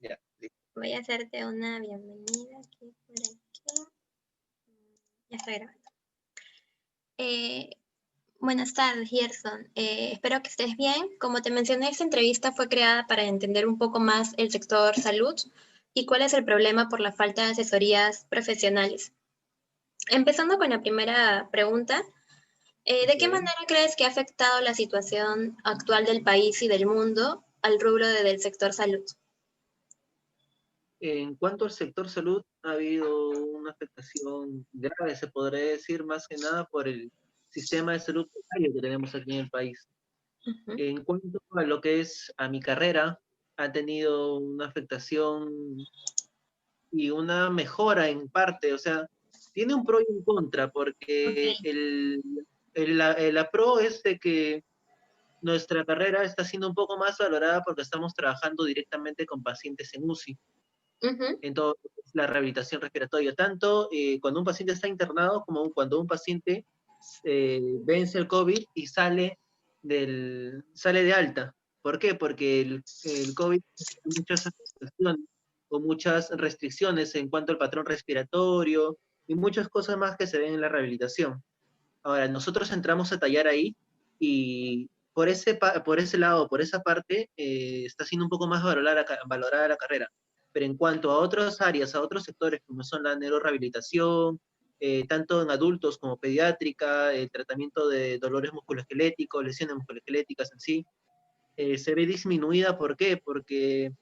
Ya, listo. Voy a hacerte una bienvenida aquí por aquí. Ya está grabando. Eh, Buenas tardes, Gerson. Espero que estés bien. Como te mencioné, esta entrevista fue creada para entender un poco más el sector salud y cuál es el problema por la falta de asesorías profesionales. Empezando con la primera pregunta, ¿de qué Ok. manera crees que ha afectado la situación actual del país y del mundo al rubro del sector salud? En cuanto al sector salud, ha habido una afectación grave, se podría decir, más que nada por el sistema de salud precario que tenemos aquí en el país. Ujú. En cuanto a lo que es a mi carrera, ha tenido una afectación y una mejora en parte, o sea, tiene un pro y un contra, Ok, porque la pro es de que nuestra carrera está siendo un poco más valorada porque estamos trabajando directamente con pacientes en UCI, ujú, en todo lo que es la rehabilitación respiratoria, tanto cuando un paciente está internado como cuando un paciente vence el COVID y sale de alta. ¿Por qué? Porque el COVID tiene muchas afectaciones o muchas restricciones en cuanto al patrón respiratorio y muchas cosas más que se ven en la rehabilitación. Ahora, nosotros entramos a tallar ahí y por ese lado, por esa parte, está siendo un poco más valorada la carrera. Pero en cuanto a otras áreas, a otros sectores, como son la neurorehabilitación, tanto en adultos como pediátrica, el tratamiento de dolores musculoesqueléticos, lesiones musculoesqueléticas en sí, se ve disminuida. ¿Por qué? Porque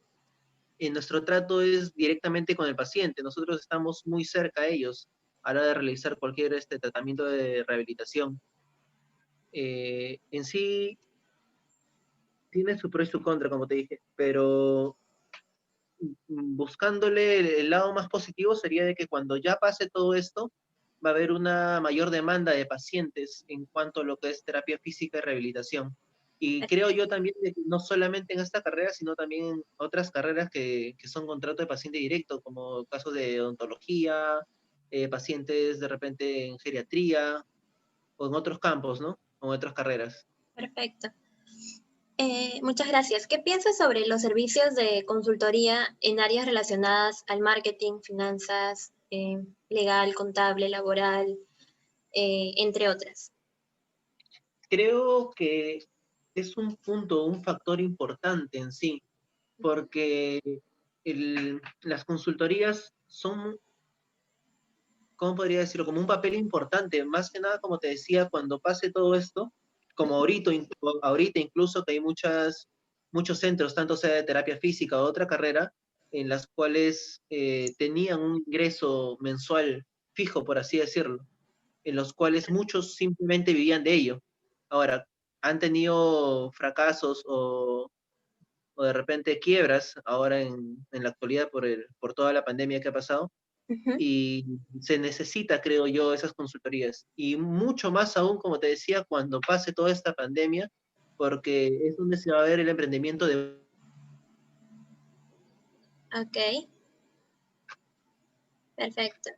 nuestro trato es directamente con el paciente. Nosotros estamos muy cerca a ellos a la hora de realizar cualquier tratamiento de rehabilitación. En sí tiene su pro y su contra, como te dije, pero buscándole el lado más positivo sería de que cuando ya pase todo esto, va a haber una mayor demanda de pacientes en cuanto a lo que es terapia física y rehabilitación. Y creo yo perfecto. también de que no solamente en esta carrera, sino también en otras carreras que son contrato de paciente directo, como casos de odontología, pacientes de repente en geriatría o en otros campos, ¿no? O en otras carreras. Perfecto. Muchas gracias. ¿Qué piensas sobre los servicios de consultoría en áreas relacionadas al marketing, finanzas, legal, contable, laboral, entre otras? Creo que es un punto, un factor importante en sí, porque las consultorías son, ¿cómo podría decirlo? Como un papel importante, más que nada, como te decía, cuando pase todo esto, como ahorita incluso que hay muchos centros, tanto sea de terapia física o otra carrera, en las cuales tenían un ingreso mensual fijo, por así decirlo, en los cuales muchos simplemente vivían de ello. Ahora, han tenido fracasos o de repente quiebras ahora en la actualidad por toda la pandemia que ha pasado, Ujú. y se necesita, creo yo, esas consultorías. Y mucho más aún, como te decía, cuando pase toda esta pandemia, porque es donde se va a ver el emprendimiento de... Ok, perfecto.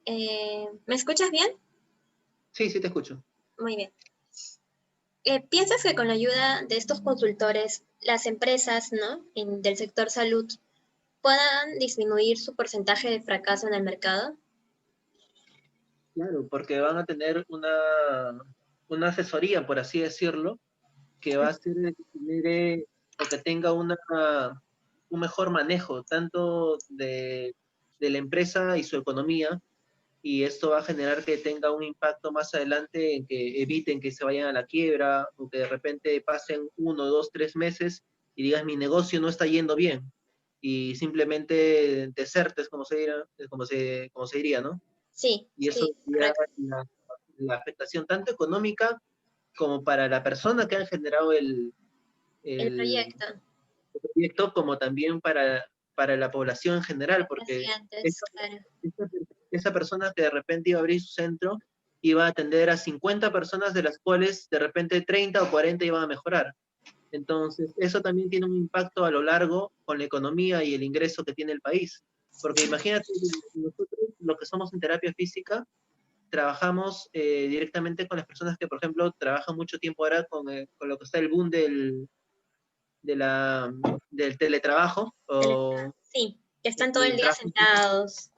¿Me escuchas bien? Sí, sí, te escucho. Muy bien. ¿Piensas que con la ayuda de estos consultores, las empresas, ¿no? Del sector salud puedan disminuir su porcentaje de fracaso en el mercado? Claro, porque van a tener una asesoría, por así decirlo, que va a ser que genere o que tenga un mejor manejo tanto de la empresa y su economía, y esto va a generar que tenga un impacto más adelante en que eviten que se vayan a la quiebra o que de repente pasen 1, 2, 3 meses y digas mi negocio no está yendo bien y simplemente desertes, como se diría, ¿no? Sí, Y eso sí, sería correcto. la afectación tanto económica como para la persona que ha generado El el proyecto, proyecto, como también para la población en general, los porque pacientes, esa, claro. esa, esa persona que de repente iba a abrir su centro iba a atender a 50 personas, de las cuales de repente 30 o 40 iban a mejorar. Entonces, eso también tiene un impacto a lo largo con la economía y el ingreso que tiene el país. Porque imagínate, nosotros, los que somos en terapia física, trabajamos directamente con las personas que, por ejemplo, trabajan mucho tiempo ahora con lo que está el boom del teletrabajo o Sí, que están todo del el día trabajo. sentados.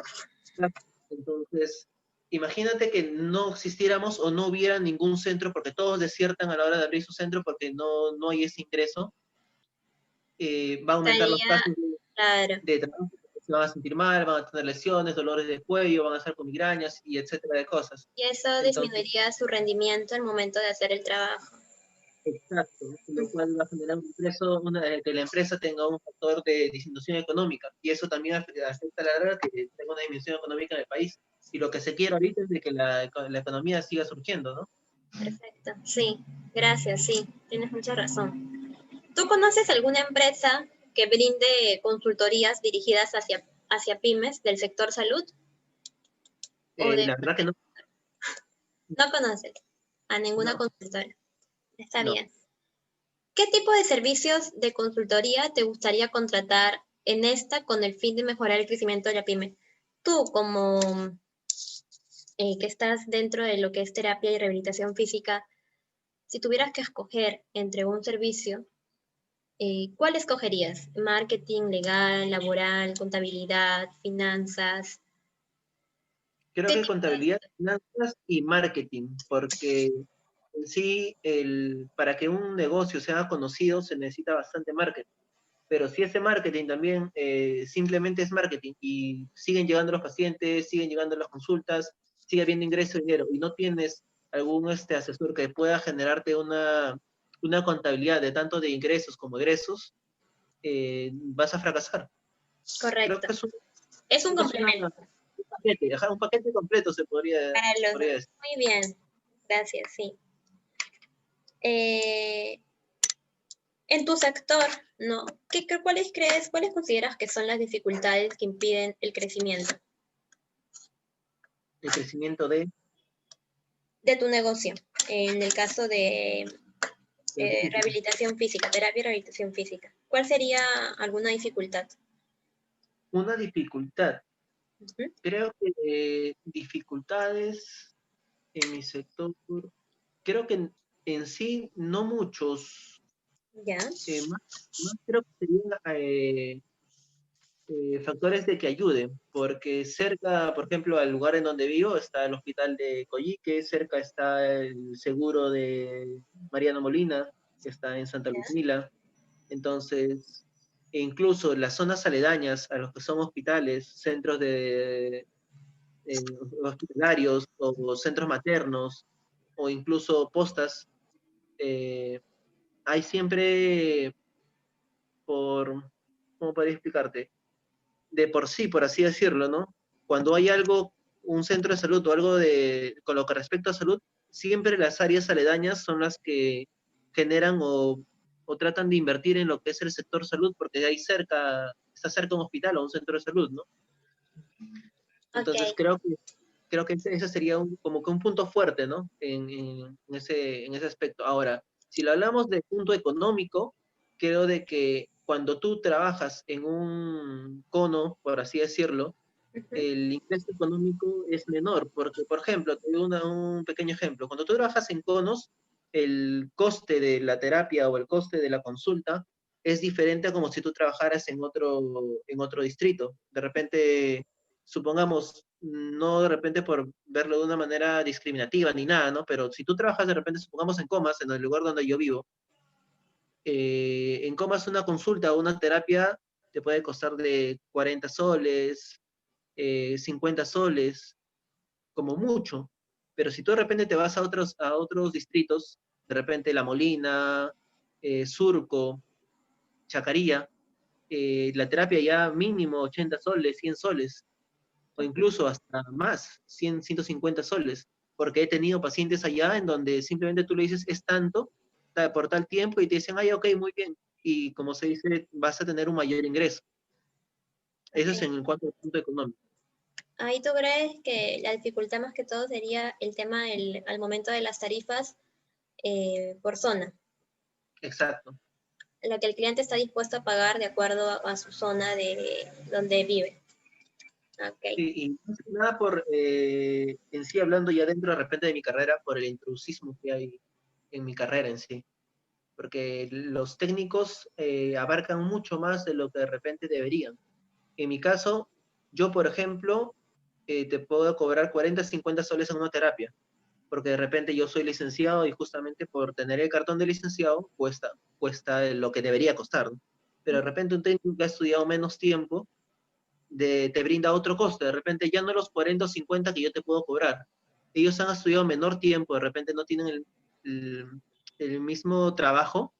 Entonces, imagínate que no existiéramos o no hubiera ningún centro, porque todos desiertan a la hora de abrir su centro porque no hay ese ingreso. Va a aumentar los Estaría, casos claro. de trabajo, porque se van a sentir mal, van a tener lesiones, dolores de cuello, van a estar con migrañas y etcétera de cosas. Y eso Entonces, disminuiría su rendimiento al momento de hacer el trabajo. exacto, lo cual va a generar un ingreso, que la empresa tenga un factor de disminución económica, y eso también afecta a la larga que tenga una disminución económica en el país. Y lo que se quiere ahorita es de que la economía siga surgiendo, ¿no? Perfecto. Sí, gracias, sí, tienes mucha razón. ¿Tú conoces alguna empresa que brinde consultorías dirigidas hacia pymes del sector salud? ¿O de La verdad que no, no conoces a ninguna no, consultora? Está no. bien. ¿Qué tipo de servicios de consultoría te gustaría contratar en esta con el fin de mejorar el crecimiento de la pyme? Tú, como que estás dentro de lo que es terapia y rehabilitación física, si tuvieras que escoger entre un servicio, ¿cuál escogerías? ¿Marketing, legal, laboral, contabilidad, finanzas? Creo ¿Qué que tipo de... contabilidad, finanzas y marketing, porque en sí, para que un negocio sea conocido se necesita bastante marketing. Pero si ese marketing también simplemente es marketing y siguen llegando los pacientes, siguen llegando las consultas, sigue habiendo ingreso de dinero y no tienes algún asesor que pueda generarte una contabilidad de tanto de ingresos como egresos, vas a fracasar. Creo Correcto. que es Es un complemento un paquete, ajá, un paquete completo para se los podría dos. decir. Muy bien, gracias, sí. Eh, en tu sector, ¿no? ¿Cuáles consideras que son las dificultades que impiden el crecimiento El crecimiento de tu negocio? En el caso de de rehabilitación física, terapia y rehabilitación física. ¿Cuál sería alguna dificultad? una dificultad. Ujú. Creo que dificultades en mi sector, creo que en sí no muchos, Ya, más, más creo que serían factores de que ayuden, porque cerca, por ejemplo, al lugar en donde vivo está el hospital de Coyique, cerca está el seguro de Mariano Molina, que está en Santa ya, Lucila, entonces, e incluso las zonas aledañas a los que son hospitales, centros de hospitalarios o centros maternos o incluso postas, eh, hay siempre por, ¿cómo podría explicarte? De por sí, por así decirlo, ¿no? Cuando hay algo, un centro de salud o algo con lo que respecta a salud, siempre las áreas aledañas son las que generan o tratan de invertir en lo que es el sector salud, porque ahí cerca, está cerca un hospital o un centro de salud, ¿no? ok, Entonces creo que ese sería como que un punto fuerte, ¿no? En ese aspecto. Ahora, si lo hablamos de punto económico, creo de que cuando tú trabajas en un cono, por así decirlo, ujú, el ingreso económico es menor, porque, por ejemplo, te doy un pequeño ejemplo. Cuando tú trabajas en conos, el coste de la terapia o el coste de la consulta es diferente a como si tú trabajaras en otro distrito. De repente, supongamos, no de repente por verlo de una manera discriminativa ni nada, ¿no? Pero si tú trabajas de repente, supongamos en Comas, en el lugar donde yo vivo, en Comas una consulta o una terapia te puede costar de 40 soles, 50 soles, como mucho. Pero si tú de repente te vas a otros distritos, de repente La Molina, Surco, Chacarilla, la terapia ya mínimo 80 soles, 100 soles, o incluso hasta más, 100, 150 soles, porque he tenido pacientes allá en donde simplemente tú le dices es tanto, por tal tiempo, y te dicen, ay, ok, muy bien, y como se dice, vas a tener un mayor ingreso. Eso es ok. en cuanto al punto económico. Ahí tú crees que la dificultad más que todo sería el tema al momento de las tarifas por zona, Exacto. lo que el cliente está dispuesto a pagar de acuerdo a su zona de donde vive. Ok, Sí, y más que nada por, en sí, hablando ya dentro de repente de mi carrera, por el intrusismo que hay en mi carrera en sí. porque los técnicos abarcan mucho más de lo que de repente deberían. En mi caso, yo, por ejemplo, te puedo cobrar 40, 50 soles en una terapia, porque de repente yo soy licenciado y justamente por tener el cartón de licenciado cuesta lo que debería costar, ¿no? Pero de repente un técnico que ha estudiado menos tiempo te brinda otro coste, de repente ya no los 40 o 50 que yo te puedo cobrar. Ellos han estudiado menor tiempo, de repente no tienen el, el mismo trabajo,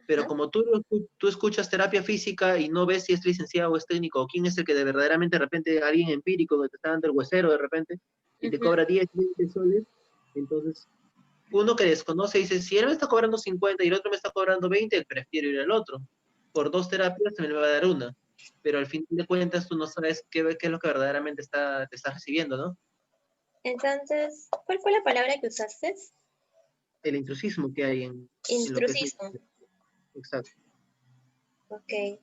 pero Ajá, como tú escuchas terapia física y no ves si es licenciado o es técnico, o quién es el que de verdaderamente de repente alguien empírico que te está dando el huesero de repente y te ujú. cobra 10 20 soles, entonces uno que desconoce dice, si él me está cobrando 50 y el otro me está cobrando 20, prefiero ir al otro. Por dos terapias se me va a dar una, pero al fin de cuentas tú no sabes qué es lo que verdaderamente te está recibiendo, ¿no? Entonces, ¿cuál fue la palabra que usaste? El intrusismo que hay en lo que es... Intrusismo. Exacto. Ok,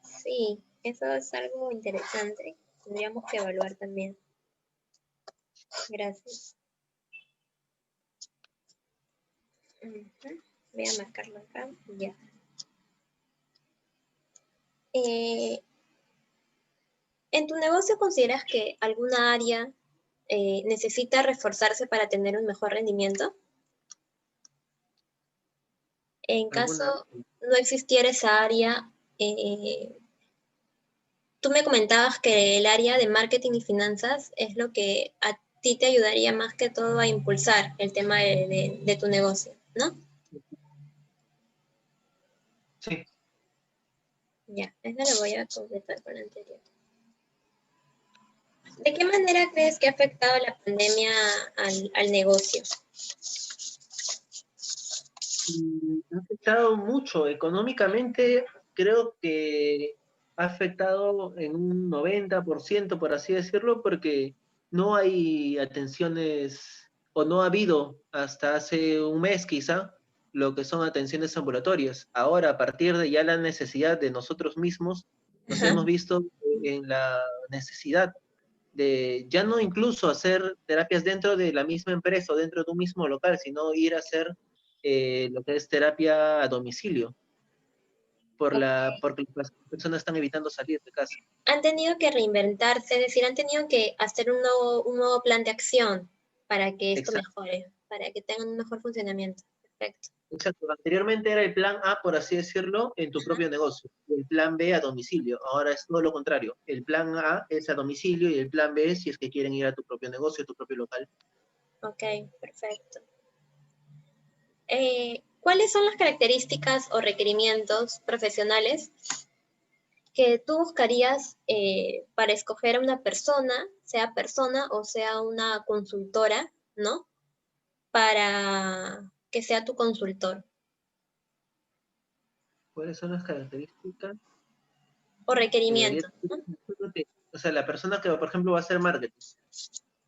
sí, eso es algo interesante. Tendríamos que evaluar también. Gracias. Ujú. Voy a marcarlo acá. Ya. Eh, ¿En tu negocio consideras que alguna área necesita reforzarse para tener un mejor rendimiento? En ¿Alguna? caso no existiera esa área, eh, tú me comentabas que el área de marketing y finanzas es lo que a ti te ayudaría más que todo a impulsar el tema de tu negocio, ¿no? Sí. Ya, eso lo voy a completar con lo anterior. ¿De qué manera crees que ha afectado la pandemia al negocio? Ha afectado mucho económicamente, creo que ha afectado en un 90%, por así decirlo, porque no hay atenciones, o no ha habido hasta hace un mes quizá, lo que son atenciones ambulatorias. Ahora, a partir de ya la necesidad de nosotros mismos, nos Ajá, hemos visto en la necesidad de ya no incluso hacer terapias dentro de la misma empresa o dentro de un mismo local, sino ir a hacer lo que es terapia a domicilio, ok. porque las personas están evitando salir de casa. Han tenido que reinventarse, es decir, han tenido que hacer un nuevo plan de acción para que esto Exacto, mejore, para que tengan un mejor funcionamiento. Perfecto. exacto. Anteriormente era el plan A, por así decirlo, en tu propio negocio, y el plan B a domicilio. Ahora es todo lo contrario. El plan A es a domicilio y el plan B si es que quieren ir a tu propio negocio, a tu propio local. Ok, perfecto. ¿Cuáles son las características o requerimientos profesionales que tú buscarías para escoger a una persona o sea una consultora, ¿no? Para que sea tu consultor ¿Cuáles son las características? o Debería requerimientos, ¿no? o sea, la persona que, por ejemplo, va a hacer marketing.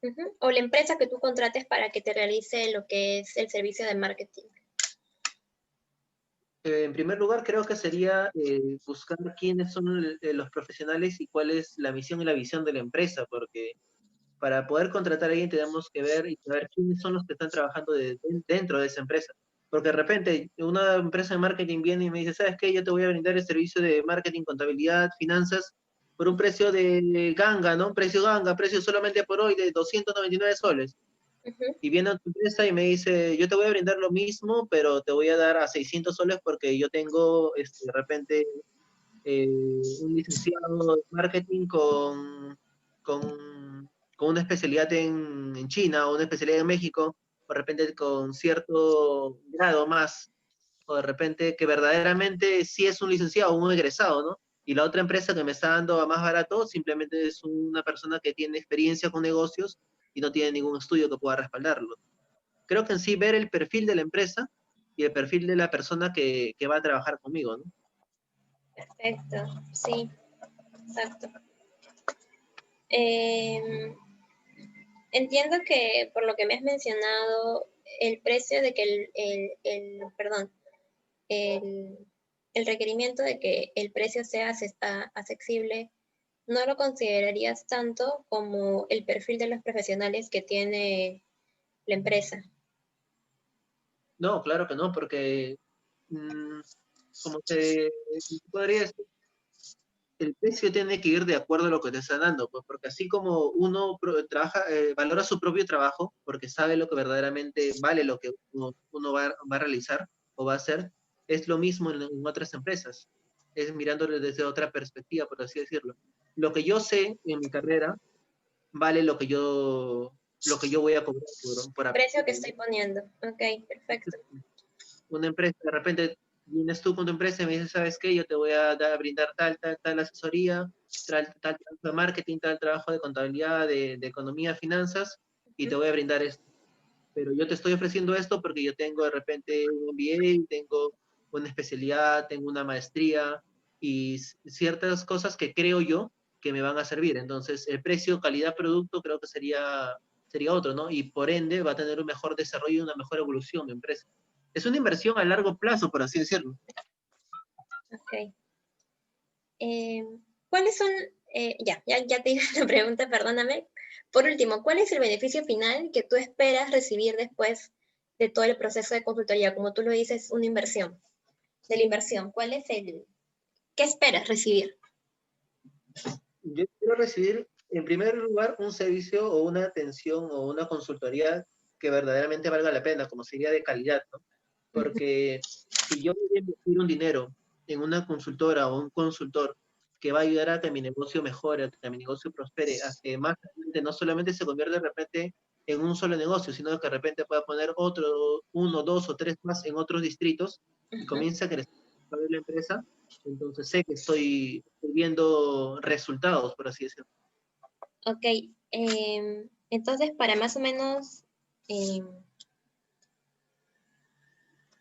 Ujú. O la empresa que tú contrates para que te realice lo que es el servicio de marketing. En primer lugar, creo que sería buscar quiénes son los profesionales y cuál es la misión y la visión de la empresa, porque para poder contratar a alguien tenemos que ver y saber quiénes son los que están trabajando dentro de esa empresa. Porque de repente una empresa de marketing viene y me dice, ¿sabes qué? Yo te voy a brindar el servicio de marketing, contabilidad, finanzas, por un precio de ganga, ¿no? Precio ganga, precio solamente por hoy de 299 soles. Ujú. Y viene a tu empresa y me dice, yo te voy a brindar lo mismo, pero te voy a dar a 600 soles porque yo tengo de repente un licenciado de marketing con, con una especialidad en China o una especialidad en México, o de repente con cierto grado más, o de repente que verdaderamente sí es un licenciado o un egresado, ¿no? Y la otra empresa que me está dando a más barato simplemente es una persona que tiene experiencia con negocios y no tiene ningún estudio que pueda respaldarlo. Creo que en sí ver el perfil de la empresa y el perfil de la persona que va a trabajar conmigo, ¿no? Perfecto, sí, exacto. Eh, Entiendo que por lo que me has mencionado, el precio de que perdón, el, el requerimiento de que el precio sea accesible, no lo considerarías tanto como el perfil de los profesionales que tiene la empresa. No, claro que no, porque mm, como te podría decir, el precio tiene que ir de acuerdo a lo que te está dando, pues, porque así como uno trabaja, valora su propio trabajo, porque sabe lo que verdaderamente vale lo que uno va a realizar o va a hacer, es lo mismo en otras empresas, es mirándolo desde otra perspectiva, por así decirlo. Lo que yo sé en mi carrera vale lo que yo voy a cobrar por Precio que aprender. estoy poniendo. Ok, perfecto. Una empresa, de repente vienes tú con tu empresa y me dices, ¿sabes qué? Yo te voy a brindar tal asesoría, tal trabajo de marketing, tal trabajo de contabilidad, de economía, finanzas, y te voy a brindar esto. Pero yo te estoy ofreciendo esto porque yo tengo de repente un MBA, tengo una especialidad, tengo una maestría y ciertas cosas que creo yo que me van a servir. Entonces, el precio, calidad, producto, creo que sería otro, ¿no? Y por ende va a tener un mejor desarrollo y una mejor evolución mi empresa. Es una inversión a largo plazo, por así decirlo. Ok. Eh, ¿Cuáles son, ya te hice la pregunta, perdóname. Por último, ¿cuál es el beneficio final que tú esperas recibir después de todo el proceso de consultoría? Como tú lo dices, una inversión, de la inversión. ¿Qué esperas recibir? Yo quiero recibir, en primer lugar, un servicio o una atención o una consultoría que verdaderamente valga la pena, como sería de calidad, ¿no? Porque si yo voy a invertir un dinero en una consultora o un consultor que va a ayudar a que mi negocio mejore, a que mi negocio prospere, a que más adelante no solamente se convierta de repente en un solo negocio, sino que de repente pueda poner otro, uno, dos o tres más en otros distritos y Ujú. comienza a crecer la empresa, entonces sé que estoy viendo resultados, por así decirlo. Ok, entonces para más o menos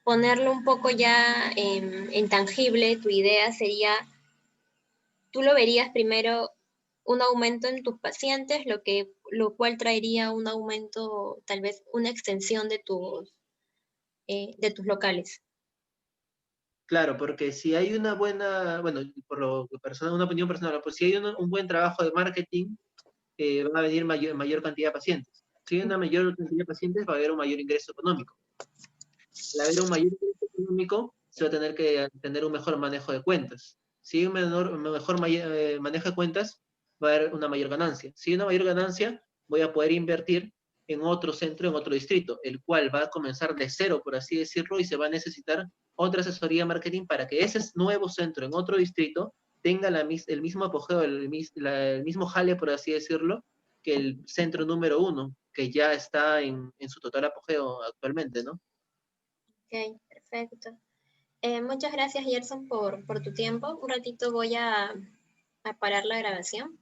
ponerlo un poco ya en tangible, tu idea sería, tú lo verías primero un aumento en tus pacientes, lo cual traería un aumento, tal vez una extensión de tus locales. Claro, porque si hay una buena, bueno, por lo personal, una opinión personal, pues si hay un buen trabajo de marketing, van a venir mayor cantidad de pacientes. Si hay una mayor cantidad de pacientes, va a haber un mayor ingreso económico. Al haber un mayor ingreso económico, se va a tener que tener un mejor manejo de cuentas. Si hay un mejor manejo de cuentas, va a haber una mayor ganancia. Si hay una mayor ganancia, voy a poder invertir en otro centro, en otro distrito, el cual va a comenzar de cero, por así decirlo, y se va a necesitar otra asesoría de marketing para que ese nuevo centro en otro distrito tenga el mismo apogeo, el mismo jale, por así decirlo, que el centro número uno, que ya está en su total apogeo actualmente, ¿no? Ok, perfecto. Muchas gracias, Gerson, por tu tiempo. Un ratito voy a parar la grabación.